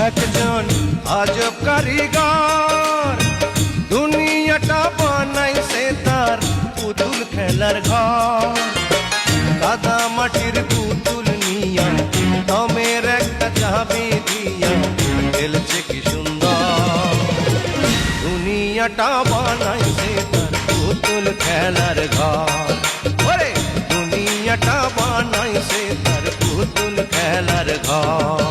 একজন আজব কারিগর দুনিয়াটা বানাইছে তার পুতুল খেলার ঘর। কাদা মাটির পুতুল নিয়া দমের একটা চাবি দিয়া খেলছে কি সুন্দর। দুনিয়াটা বানাইছে তার পুতুল খেলার ঘর। ওরে দুনিয়াটা বানাইছে তার পুতুল খেলার ঘর।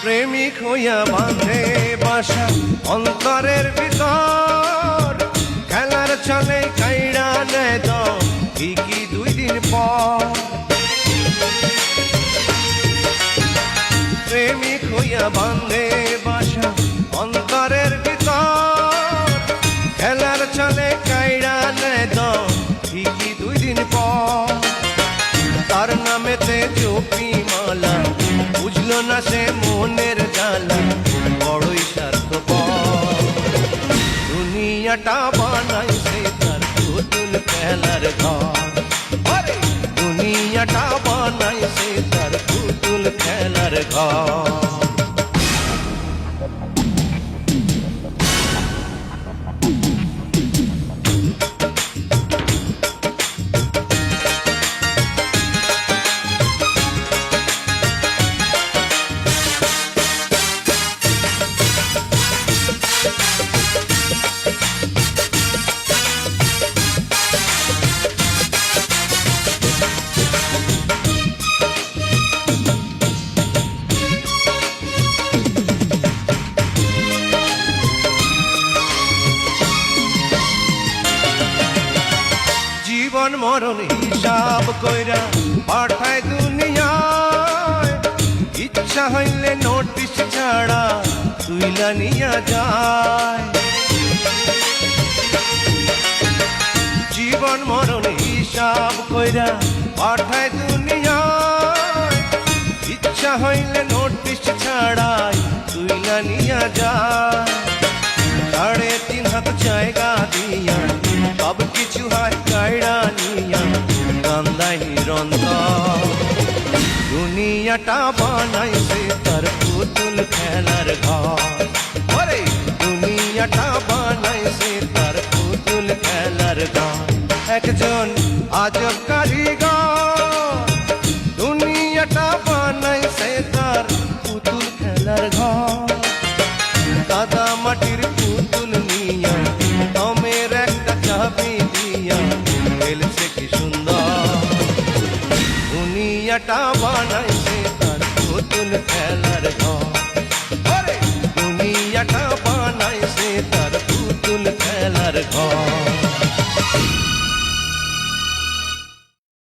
প্রেমিক হইয়া বাঁধে বাসা অন্তরের ভিতর, খেলার চলে কাইড়া নেয় তো ঠিকই 2 দিন পর। প্রেমিক হইয়া বাঁধে বাসা অন্তরের ভিতর, খেলার চলে কাইড়া নেয় তো ঠিকই 2 দিন পর। তার নামেতে চোপি মালা বুঝলো না সে মনের জ্বালা, বড়ই স্বার্থপর। দুনিয়াটা বানাইছে তার পুতুল খেলার ঘর। দুনিয়াটা বানাইছে তার পুতুল খেলার ঘর। জীবন মরণ হিসাব কইরা পাঠায় দুনিয়ায়, ইচ্ছা হইলে নোটিশ ছাড়া তুইলা নিয়া যায়। জীবন মরণ হিসাব কইরা পাঠায় দুনিয়ায়, ইচ্ছা হইলে নোটিশ ছাড়াই তুইলা নিয়া যায়। 3.5 হাত জায়গা দিয়া সব কিছু হয় কাইড়া নিয়া কান্দাই নিরন্তর। দুনিয়াটা বানাইছে তার পুতুল খেলার ঘর। ওরে দুনিয়াটা বানাইছে তার পুতুল খেলার ঘর। একজন আজব কারিগর দুনিয়াটা বানাইছে তার পুতুল খেলার ঘর। কাদা মাটির পুতুল নিয়া দমের একটা চাবি দিয়া খেলছে কি সুন্দর। দুনিয়াটা বানাই